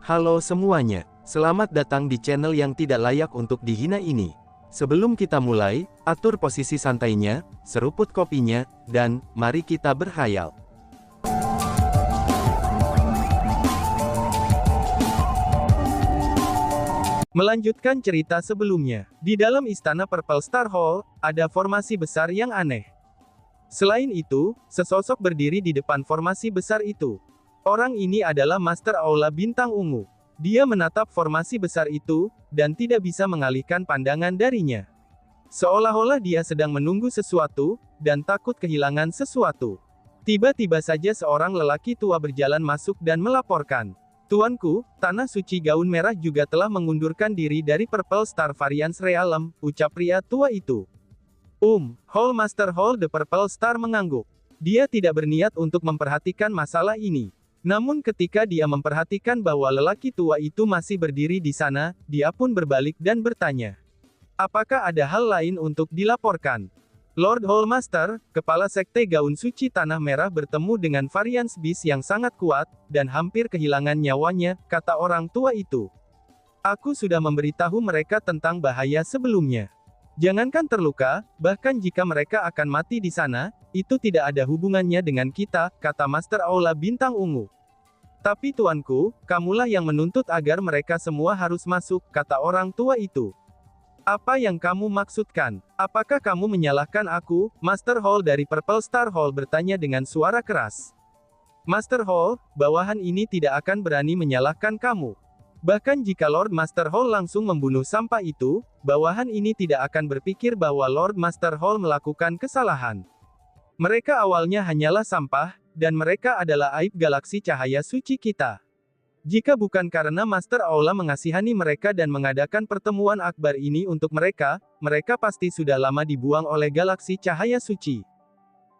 Halo semuanya, selamat datang di channel yang tidak layak untuk dihina ini. Sebelum kita mulai, atur posisi santainya, seruput kopinya, dan mari kita berhayal. Melanjutkan cerita sebelumnya, di dalam istana Purple Star Hall, ada formasi besar yang aneh. Selain itu, sesosok berdiri di depan formasi besar itu. Orang ini adalah Master Aula Bintang Ungu. Dia menatap formasi besar itu, dan tidak bisa mengalihkan pandangan darinya. Seolah-olah dia sedang menunggu sesuatu, dan takut kehilangan sesuatu. Tiba-tiba saja seorang lelaki tua berjalan masuk dan melaporkan. "Tuanku, Tanah Suci Gaun Merah juga telah mengundurkan diri dari Purple Star Variance Realm," ucap pria tua itu. Hall Master Hall The Purple Star mengangguk. Dia tidak berniat untuk memperhatikan masalah ini. Namun ketika dia memperhatikan bahwa lelaki tua itu masih berdiri di sana, dia pun berbalik dan bertanya, "Apakah ada hal lain untuk dilaporkan?" Lord Hall Master, kepala sekte Gaun Suci Tanah Merah bertemu dengan Variance Beast yang sangat kuat, dan hampir kehilangan nyawanya, kata orang tua itu. "Aku sudah memberitahu mereka tentang bahaya sebelumnya. Jangankan terluka, bahkan jika mereka akan mati di sana, itu tidak ada hubungannya dengan kita," kata Master Aula Bintang Ungu. "Tapi tuanku, kamulah yang menuntut agar mereka semua harus masuk," kata orang tua itu. "Apa yang kamu maksudkan? Apakah kamu menyalahkan aku?" Master Hall dari Purple Star Hall bertanya dengan suara keras. "Master Hall, bawahan ini tidak akan berani menyalahkan kamu. Bahkan jika Lord Master Hall langsung membunuh sampah itu, bawahan ini tidak akan berpikir bahwa Lord Master Hall melakukan kesalahan. Mereka awalnya hanyalah sampah, dan mereka adalah aib galaksi cahaya suci kita. Jika bukan karena Master Aula mengasihani mereka dan mengadakan pertemuan akbar ini untuk mereka, mereka pasti sudah lama dibuang oleh galaksi cahaya suci.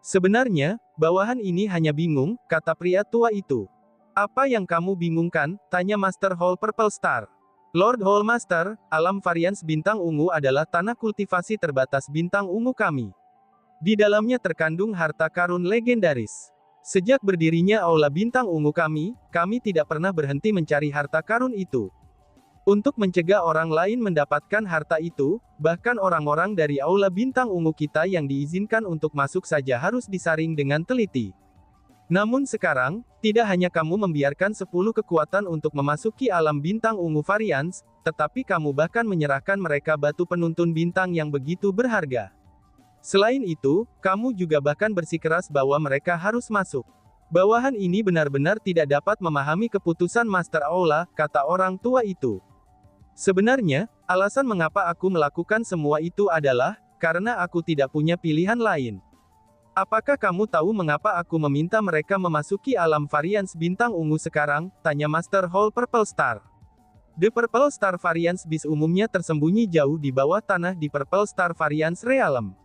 Sebenarnya, bawahan ini hanya bingung," kata pria tua itu. "Apa yang kamu bingungkan?" tanya Master Hall Purple Star. "Lord Hall Master, alam Variance Bintang Ungu adalah tanah kultivasi terbatas Bintang Ungu kami. Di dalamnya terkandung harta karun legendaris. Sejak berdirinya Aula Bintang Ungu kami tidak pernah berhenti mencari harta karun itu. Untuk mencegah orang lain mendapatkan harta itu, bahkan orang-orang dari Aula Bintang Ungu kita yang diizinkan untuk masuk saja harus disaring dengan teliti. Namun sekarang, tidak hanya kamu membiarkan 10 kekuatan untuk memasuki alam Bintang Ungu Variance, tetapi kamu bahkan menyerahkan mereka batu penuntun bintang yang begitu berharga. Selain itu, kamu juga bahkan bersikeras bahwa mereka harus masuk. Bawahan ini benar-benar tidak dapat memahami keputusan Master Aula," kata orang tua itu. "Sebenarnya, alasan mengapa aku melakukan semua itu adalah, karena aku tidak punya pilihan lain. Apakah kamu tahu mengapa aku meminta mereka memasuki alam Variance Bintang Ungu sekarang?" tanya Master Hall Purple Star. The Purple Star Variance Beast umumnya tersembunyi jauh di bawah tanah di Purple Star Variance Realm.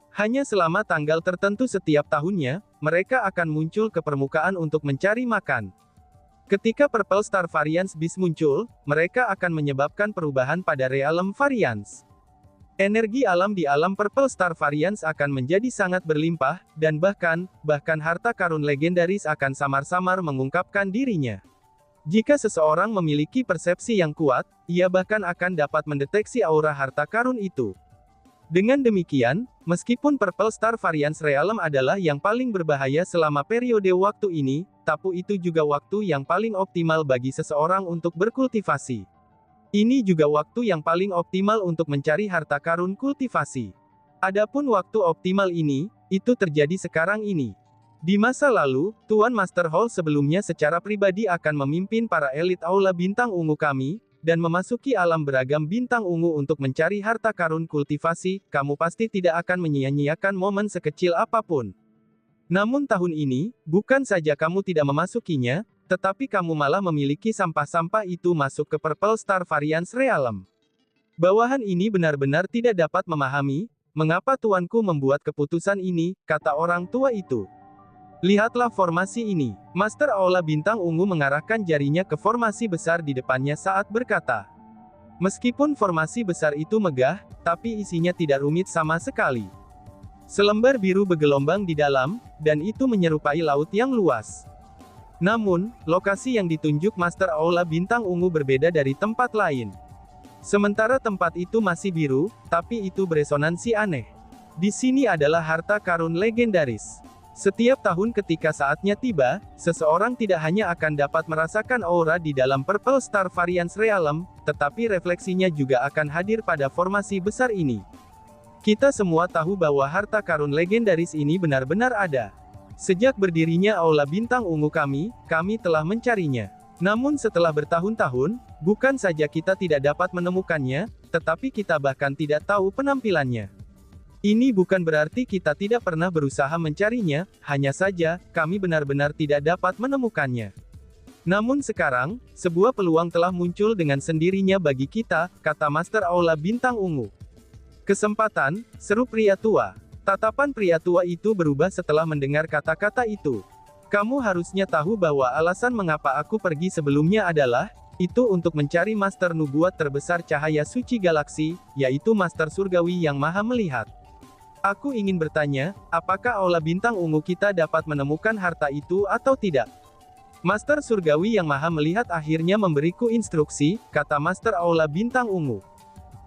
Hanya selama tanggal tertentu setiap tahunnya, mereka akan muncul ke permukaan untuk mencari makan. Ketika Purple Star Variance Beast muncul, mereka akan menyebabkan perubahan pada realm Variance. Energi alam di alam Purple Star Variance akan menjadi sangat berlimpah, dan bahkan harta karun legendaris akan samar-samar mengungkapkan dirinya. Jika seseorang memiliki persepsi yang kuat, ia bahkan akan dapat mendeteksi aura harta karun itu. Dengan demikian, meskipun Purple Star Variance Realm adalah yang paling berbahaya selama periode waktu ini, tapi itu juga waktu yang paling optimal bagi seseorang untuk berkultivasi. Ini juga waktu yang paling optimal untuk mencari harta karun kultivasi. Adapun waktu optimal ini, itu terjadi sekarang ini. Di masa lalu, Tuan Master Hall sebelumnya secara pribadi akan memimpin para elit Aula Bintang Ungu kami, dan memasuki alam beragam Bintang Ungu untuk mencari harta karun kultivasi. Kamu pasti tidak akan menyia-nyiakan momen sekecil apapun. Namun tahun ini, bukan saja kamu tidak memasukinya, tetapi kamu malah memiliki sampah-sampah itu masuk ke Purple Star Variance Realm. Bawahan ini benar-benar tidak dapat memahami, mengapa tuanku membuat keputusan ini, kata orang tua itu. Lihatlah formasi ini. Master Aula Bintang Ungu mengarahkan jarinya ke formasi besar di depannya saat berkata. Meskipun formasi besar itu megah, tapi isinya tidak rumit sama sekali. Selembar biru bergelombang di dalam, dan itu menyerupai laut yang luas. Namun, lokasi yang ditunjuk Master Aula Bintang Ungu berbeda dari tempat lain. Sementara tempat itu masih biru, tapi itu beresonansi aneh. Di sini adalah harta karun legendaris. Setiap tahun ketika saatnya tiba, seseorang tidak hanya akan dapat merasakan aura di dalam Purple Star Variance Realm, tetapi refleksinya juga akan hadir pada formasi besar ini. Kita semua tahu bahwa harta karun legendaris ini benar-benar ada. Sejak berdirinya Aula Bintang Ungu kami telah mencarinya. Namun setelah bertahun-tahun, bukan saja kita tidak dapat menemukannya, tetapi kita bahkan tidak tahu penampilannya. Ini bukan berarti kita tidak pernah berusaha mencarinya, hanya saja, kami benar-benar tidak dapat menemukannya. Namun sekarang, sebuah peluang telah muncul dengan sendirinya bagi kita, kata Master Aula Bintang Ungu. Kesempatan, seru pria tua. Tatapan pria tua itu berubah setelah mendengar kata-kata itu. Kamu harusnya tahu bahwa alasan mengapa aku pergi sebelumnya adalah, itu untuk mencari Master Nubuat terbesar cahaya suci galaksi, yaitu Master Surgawi yang Maha Melihat. Aku ingin bertanya, apakah Aula Bintang Ungu kita dapat menemukan harta itu atau tidak? Master Surgawi yang Maha Melihat akhirnya memberiku instruksi, kata Master Aula Bintang Ungu.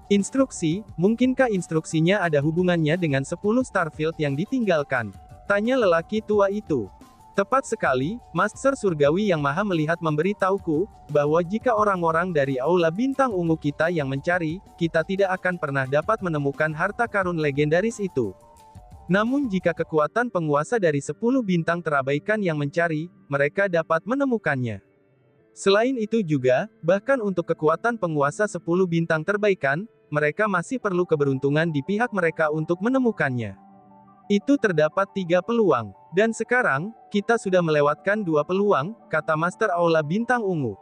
Instruksi, mungkinkah instruksinya ada hubungannya dengan 10 Starfield yang ditinggalkan? Tanya lelaki tua itu. Tepat sekali, Master Surgawi yang Maha Melihat memberitahuku, bahwa jika orang-orang dari Aula Bintang Ungu kita yang mencari, kita tidak akan pernah dapat menemukan harta karun legendaris itu. Namun jika kekuatan penguasa dari 10 bintang terabaikan yang mencari, mereka dapat menemukannya. Selain itu juga, bahkan untuk kekuatan penguasa 10 bintang terbaikan, mereka masih perlu keberuntungan di pihak mereka untuk menemukannya. Itu terdapat 3 peluang. Dan sekarang, kita sudah melewatkan 2 peluang, kata Master Aula Bintang Ungu.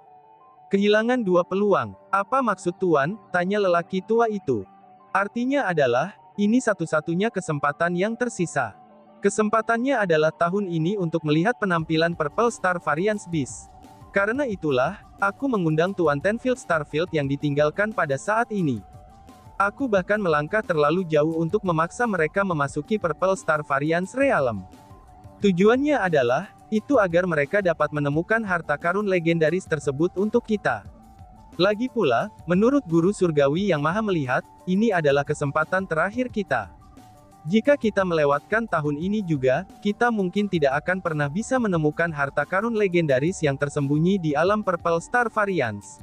Kehilangan 2 peluang. Apa maksud Tuan? Tanya lelaki tua itu. Artinya adalah, ini satu-satunya kesempatan yang tersisa. Kesempatannya adalah tahun ini untuk melihat penampilan Purple Star Variance Beast. Karena itulah, aku mengundang Tuan Tenfield Starfield yang ditinggalkan pada saat ini. Aku bahkan melangkah terlalu jauh untuk memaksa mereka memasuki Purple Star Variance Realm. Tujuannya adalah, itu agar mereka dapat menemukan harta karun legendaris tersebut untuk kita. Lagi pula, menurut Guru Surgawi yang Maha Melihat, ini adalah kesempatan terakhir kita. Jika kita melewatkan tahun ini juga, kita mungkin tidak akan pernah bisa menemukan harta karun legendaris yang tersembunyi di alam Purple Star Variance.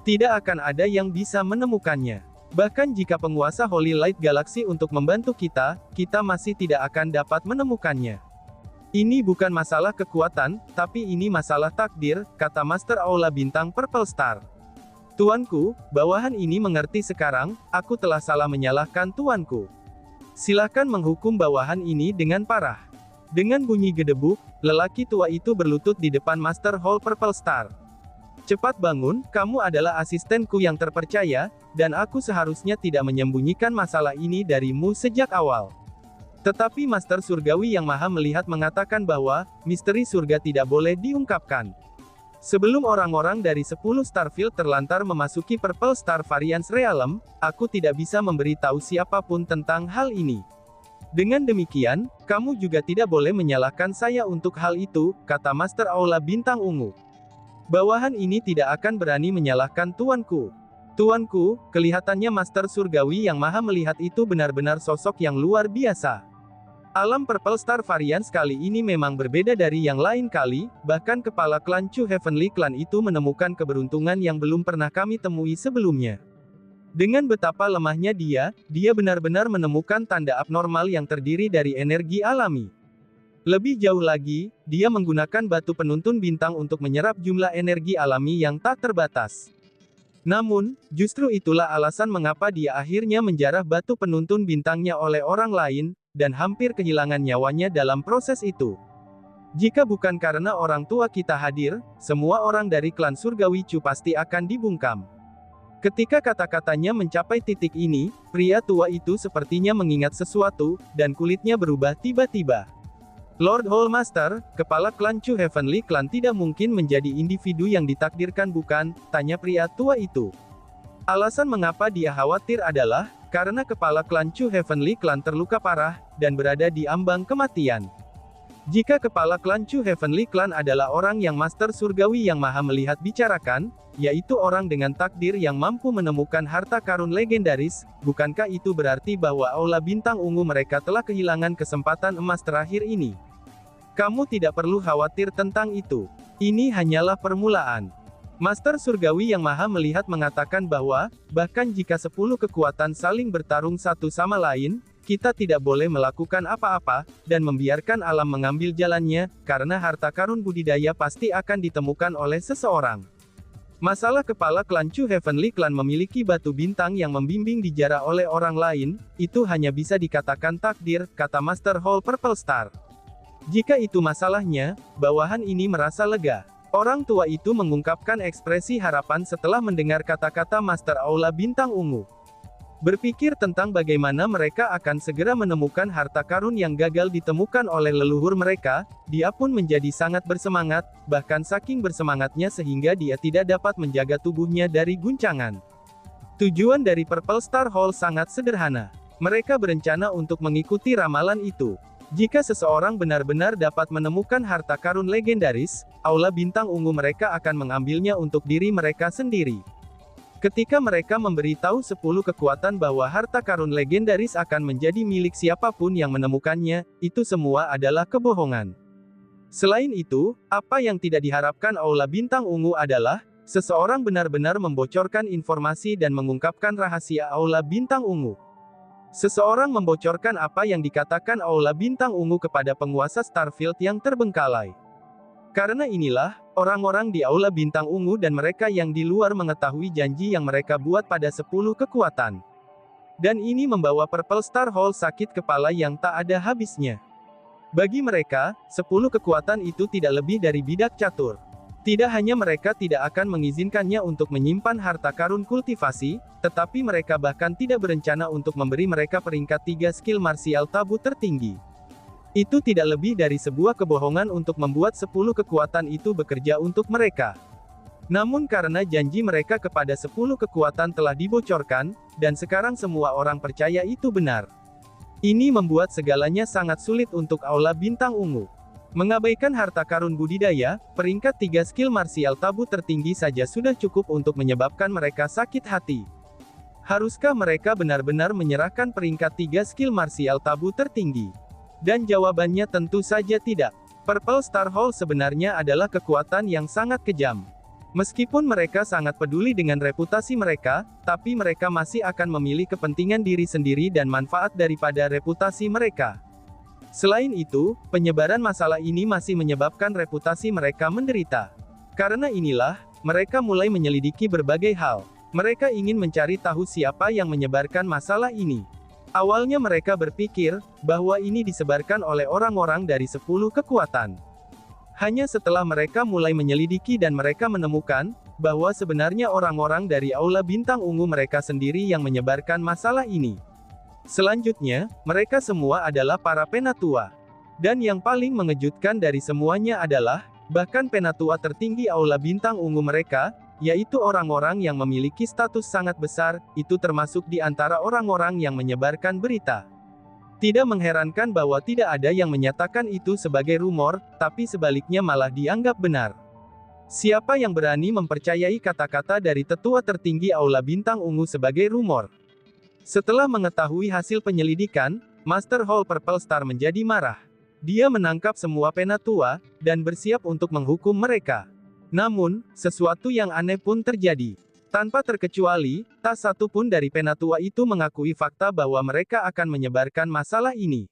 Tidak akan ada yang bisa menemukannya. Bahkan jika penguasa Holy Light Galaxy untuk membantu kita masih tidak akan dapat menemukannya. Ini bukan masalah kekuatan, tapi ini masalah takdir, kata Master Aula Bintang Purple Star. Tuanku, bawahan ini mengerti sekarang, aku telah salah menyalahkan tuanku. Silakan menghukum bawahan ini dengan parah. Dengan bunyi gedebuk, lelaki tua itu berlutut di depan Master Hall Purple Star. Cepat bangun, kamu adalah asistenku yang terpercaya, dan aku seharusnya tidak menyembunyikan masalah ini darimu sejak awal. Tetapi Master Surgawi yang Maha Melihat mengatakan bahwa, misteri surga tidak boleh diungkapkan. Sebelum orang-orang dari 10 Starfield terlantar memasuki Purple Star Variance Realm, aku tidak bisa memberitahu siapapun tentang hal ini. Dengan demikian, kamu juga tidak boleh menyalahkan saya untuk hal itu, kata Master Aula Bintang Ungu. Bawahan ini tidak akan berani menyalahkan tuanku. Tuanku, kelihatannya Master Surgawi yang Maha Melihat itu benar-benar sosok yang luar biasa. Alam Purple Star Variance kali ini memang berbeda dari yang lain kali, bahkan kepala klan Chu Heavenly Clan itu menemukan keberuntungan yang belum pernah kami temui sebelumnya. Dengan betapa lemahnya dia benar-benar menemukan tanda abnormal yang terdiri dari energi alami. Lebih jauh lagi, dia menggunakan batu penuntun bintang untuk menyerap jumlah energi alami yang tak terbatas. Namun, justru itulah alasan mengapa dia akhirnya menjarah batu penuntun bintangnya oleh orang lain, dan hampir kehilangan nyawanya dalam proses itu. Jika bukan karena orang tua kita hadir, semua orang dari klan Surgawi Chu pasti akan dibungkam. Ketika kata-katanya mencapai titik ini, pria tua itu sepertinya mengingat sesuatu, dan kulitnya berubah tiba-tiba. Lord Hallmaster, kepala klan Chu Heavenly Clan tidak mungkin menjadi individu yang ditakdirkan bukan? Tanya pria tua itu. Alasan mengapa dia khawatir adalah, karena kepala klan Chu Heavenly Clan terluka parah, dan berada di ambang kematian. Jika kepala klan Chu Heavenly Clan adalah orang yang Master Surgawi yang Maha Melihat bicarakan, yaitu orang dengan takdir yang mampu menemukan harta karun legendaris, bukankah itu berarti bahwa Aula Bintang Ungu mereka telah kehilangan kesempatan emas terakhir ini? Kamu tidak perlu khawatir tentang itu. Ini hanyalah permulaan. Master Surgawi yang Maha Melihat mengatakan bahwa, bahkan jika 10 kekuatan saling bertarung satu sama lain, kita tidak boleh melakukan apa-apa, dan membiarkan alam mengambil jalannya, karena harta karun budidaya pasti akan ditemukan oleh seseorang. Masalah kepala klan Chu Heavenly Clan memiliki batu bintang yang membimbing dijarah oleh orang lain, itu hanya bisa dikatakan takdir, kata Master Hall Purple Star. Jika itu masalahnya, bawahan ini merasa lega. Orang tua itu mengungkapkan ekspresi harapan setelah mendengar kata-kata Master Aula Bintang Ungu. Berpikir tentang bagaimana mereka akan segera menemukan harta karun yang gagal ditemukan oleh leluhur mereka, dia pun menjadi sangat bersemangat, bahkan saking bersemangatnya sehingga dia tidak dapat menjaga tubuhnya dari guncangan. Tujuan dari Purple Star Hall sangat sederhana. Mereka berencana untuk mengikuti ramalan itu. Jika seseorang benar-benar dapat menemukan harta karun legendaris, Aula Bintang Ungu mereka akan mengambilnya untuk diri mereka sendiri. Ketika mereka memberitahu 10 kekuatan bahwa harta karun legendaris akan menjadi milik siapapun yang menemukannya, itu semua adalah kebohongan. Selain itu, apa yang tidak diharapkan Aula Bintang Ungu adalah, seseorang benar-benar membocorkan informasi dan mengungkapkan rahasia Aula Bintang Ungu. Seseorang membocorkan apa yang dikatakan Aula Bintang Ungu kepada penguasa Starfield yang terbengkalai. Karena inilah, orang-orang di Aula Bintang Ungu dan mereka yang di luar mengetahui janji yang mereka buat pada 10 kekuatan. Dan ini membawa Purple Star Hall sakit kepala yang tak ada habisnya. Bagi mereka, 10 kekuatan itu tidak lebih dari bidak catur. Tidak hanya mereka tidak akan mengizinkannya untuk menyimpan harta karun kultivasi, tetapi mereka bahkan tidak berencana untuk memberi mereka peringkat 3 skill martial tabu tertinggi. Itu tidak lebih dari sebuah kebohongan untuk membuat 10 kekuatan itu bekerja untuk mereka. Namun karena janji mereka kepada 10 kekuatan telah dibocorkan, dan sekarang semua orang percaya itu benar. Ini membuat segalanya sangat sulit untuk Aula Bintang Ungu. Mengabaikan harta karun budidaya, peringkat 3 skill martial tabu tertinggi saja sudah cukup untuk menyebabkan mereka sakit hati. Haruskah mereka benar-benar menyerahkan peringkat 3 skill martial tabu tertinggi? Dan jawabannya tentu saja tidak. Purple Star Hall sebenarnya adalah kekuatan yang sangat kejam. Meskipun mereka sangat peduli dengan reputasi mereka, tapi mereka masih akan memilih kepentingan diri sendiri dan manfaat daripada reputasi mereka. Selain itu, penyebaran masalah ini masih menyebabkan reputasi mereka menderita. Karena inilah, mereka mulai menyelidiki berbagai hal. Mereka ingin mencari tahu siapa yang menyebarkan masalah ini. Awalnya mereka berpikir, bahwa ini disebarkan oleh orang-orang dari 10 kekuatan. Hanya setelah mereka mulai menyelidiki dan mereka menemukan, bahwa sebenarnya orang-orang dari Aula Bintang Ungu mereka sendiri yang menyebarkan masalah ini. Selanjutnya, mereka semua adalah para penatua. Dan yang paling mengejutkan dari semuanya adalah, bahkan penatua tertinggi Aula Bintang Ungu mereka, yaitu orang-orang yang memiliki status sangat besar, itu termasuk di antara orang-orang yang menyebarkan berita. Tidak mengherankan bahwa tidak ada yang menyatakan itu sebagai rumor, tapi sebaliknya malah dianggap benar. Siapa yang berani mempercayai kata-kata dari tetua tertinggi Aula Bintang Ungu sebagai rumor? Setelah mengetahui hasil penyelidikan, Master Hall Purple Star menjadi marah. Dia menangkap semua penatua, dan bersiap untuk menghukum mereka. Namun, sesuatu yang aneh pun terjadi. Tanpa terkecuali, tak satu pun dari penatua itu mengakui fakta bahwa mereka akan menyebarkan masalah ini.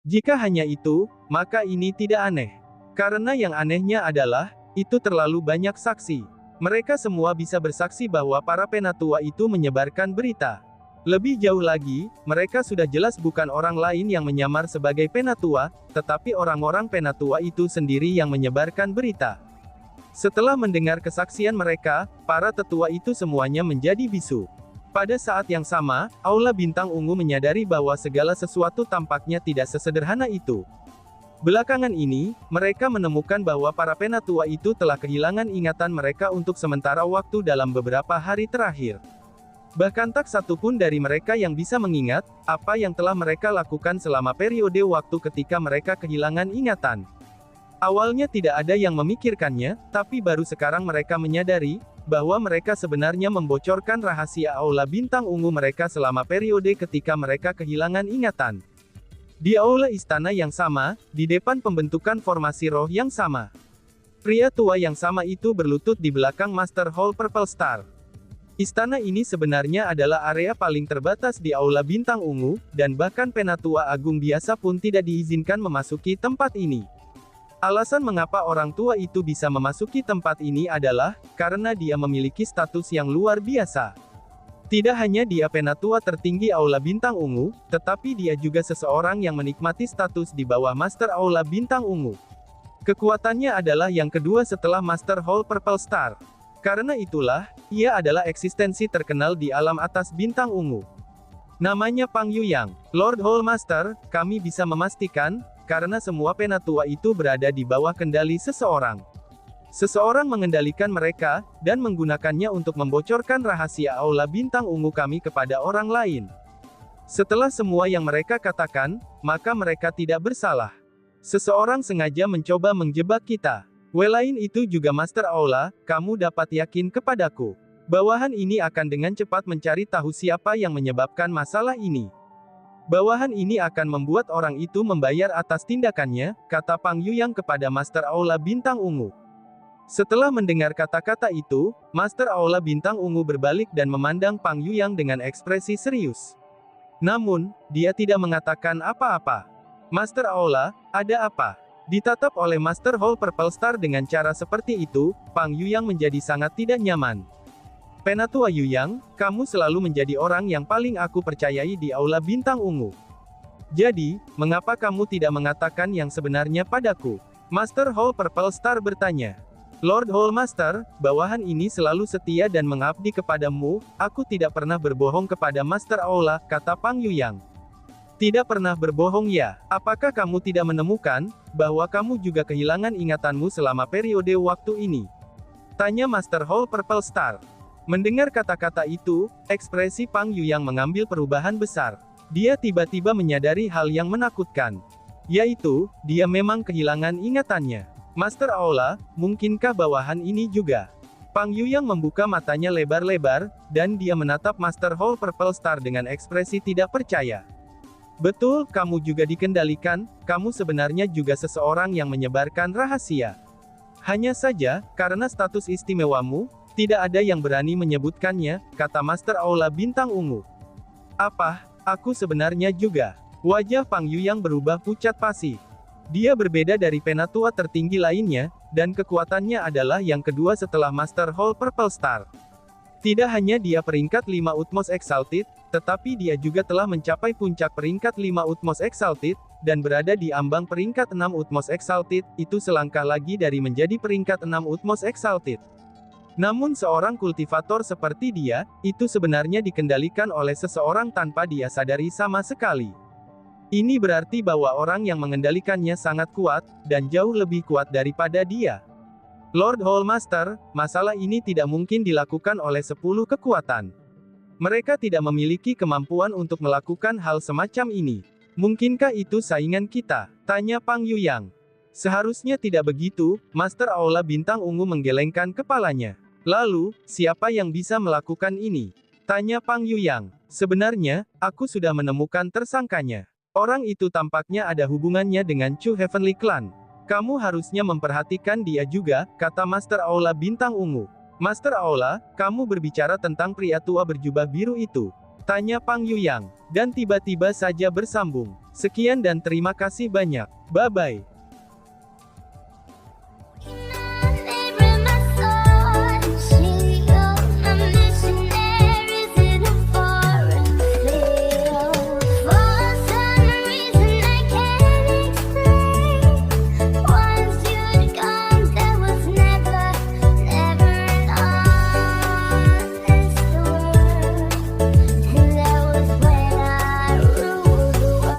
Jika hanya itu, maka ini tidak aneh. Karena yang anehnya adalah, itu terlalu banyak saksi. Mereka semua bisa bersaksi bahwa para penatua itu menyebarkan berita. Lebih jauh lagi, mereka sudah jelas bukan orang lain yang menyamar sebagai penatua, tetapi orang-orang penatua itu sendiri yang menyebarkan berita. Setelah mendengar kesaksian mereka, para tetua itu semuanya menjadi bisu. Pada saat yang sama, Aula Bintang Ungu menyadari bahwa segala sesuatu tampaknya tidak sesederhana itu. Belakangan ini, mereka menemukan bahwa para penatua itu telah kehilangan ingatan mereka untuk sementara waktu dalam beberapa hari terakhir. Bahkan tak satu pun dari mereka yang bisa mengingat apa yang telah mereka lakukan selama periode waktu ketika mereka kehilangan ingatan. Awalnya tidak ada yang memikirkannya, tapi baru sekarang mereka menyadari bahwa mereka sebenarnya membocorkan rahasia Aula Bintang Ungu mereka selama periode ketika mereka kehilangan ingatan. Di aula istana yang sama, di depan pembentukan formasi roh yang sama. Pria tua yang sama itu berlutut di belakang Master Hall Purple Star. Istana ini sebenarnya adalah area paling terbatas di Aula Bintang Ungu, dan bahkan Penatua Agung biasa pun tidak diizinkan memasuki tempat ini. Alasan mengapa orang tua itu bisa memasuki tempat ini adalah karena dia memiliki status yang luar biasa. Tidak hanya dia penatua tertinggi Aula Bintang Ungu, tetapi dia juga seseorang yang menikmati status di bawah Master Aula Bintang Ungu. Kekuatannya adalah yang kedua setelah Master Hall Purple Star. Karena itulah, ia adalah eksistensi terkenal di alam atas Bintang Ungu. Namanya Pang Yuyang, Lord Hall Master, kami bisa memastikan, karena semua penatua itu berada di bawah kendali seseorang. Seseorang mengendalikan mereka, dan menggunakannya untuk membocorkan rahasia Aula Bintang Ungu kami kepada orang lain. Setelah semua yang mereka katakan, maka mereka tidak bersalah. Seseorang sengaja mencoba menjebak kita. Selain itu juga Master Aula, kamu dapat yakin kepadaku. Bawahan ini akan dengan cepat mencari tahu siapa yang menyebabkan masalah ini. Bawahan ini akan membuat orang itu membayar atas tindakannya, kata Pang Yuyang kepada Master Aula Bintang Ungu. Setelah mendengar kata-kata itu, Master Aula Bintang Ungu berbalik dan memandang Pang Yuyang dengan ekspresi serius. Namun, dia tidak mengatakan apa-apa. Master Aula, ada apa? Ditatap oleh Master Hall Purple Star dengan cara seperti itu, Pang Yuyang menjadi sangat tidak nyaman. Penatua Yuyang, kamu selalu menjadi orang yang paling aku percayai di Aula Bintang Ungu. Jadi, mengapa kamu tidak mengatakan yang sebenarnya padaku? Master Hall Purple Star bertanya. Lord Hall Master, bawahan ini selalu setia dan mengabdi kepadamu, aku tidak pernah berbohong kepada Master Aula, kata Pang Yuyang. Tidak pernah berbohong ya, apakah kamu tidak menemukan, bahwa kamu juga kehilangan ingatanmu selama periode waktu ini? Tanya Master Hall Purple Star. Mendengar kata-kata itu, ekspresi Pang Yuyang mengambil perubahan besar. Dia tiba-tiba menyadari hal yang menakutkan. Yaitu, dia memang kehilangan ingatannya. Master Aula, mungkinkah bawahan ini juga? Pang Yuyang membuka matanya lebar-lebar, dan dia menatap Master Hall Purple Star dengan ekspresi tidak percaya. Betul, kamu juga dikendalikan, kamu sebenarnya juga seseorang yang menyebarkan rahasia. Hanya saja, karena status istimewamu, tidak ada yang berani menyebutkannya, kata Master Aula Bintang Ungu. Apa, aku sebenarnya juga. Wajah Pang Yuyang berubah pucat pasi. Dia berbeda dari penatua tertinggi lainnya, dan kekuatannya adalah yang kedua setelah Master Hall Purple Star. Tidak hanya dia peringkat 5 Utmost Exalted, tetapi dia juga telah mencapai puncak peringkat 5 Utmost Exalted, dan berada di ambang peringkat 6 Utmost Exalted, itu selangkah lagi dari menjadi peringkat 6 Utmost Exalted. Namun seorang kultivator seperti dia, itu sebenarnya dikendalikan oleh seseorang tanpa dia sadari sama sekali. Ini berarti bahwa orang yang mengendalikannya sangat kuat, dan jauh lebih kuat daripada dia. Lord Hall Master, masalah ini tidak mungkin dilakukan oleh 10 kekuatan. Mereka tidak memiliki kemampuan untuk melakukan hal semacam ini. Mungkinkah itu saingan kita? Tanya Pang Yuyang. Seharusnya tidak begitu, Master Aula Bintang Ungu menggelengkan kepalanya. Lalu, siapa yang bisa melakukan ini? Tanya Pang Yuyang. Sebenarnya, aku sudah menemukan tersangkanya. Orang itu tampaknya ada hubungannya dengan Chu Heavenly Clan. Kamu harusnya memperhatikan dia juga, kata Master Aula Bintang Ungu. Master Aula, kamu berbicara tentang pria tua berjubah biru itu? Tanya Pang Yuyang. Dan tiba-tiba saja bersambung. Sekian dan terima kasih banyak. Bye-bye.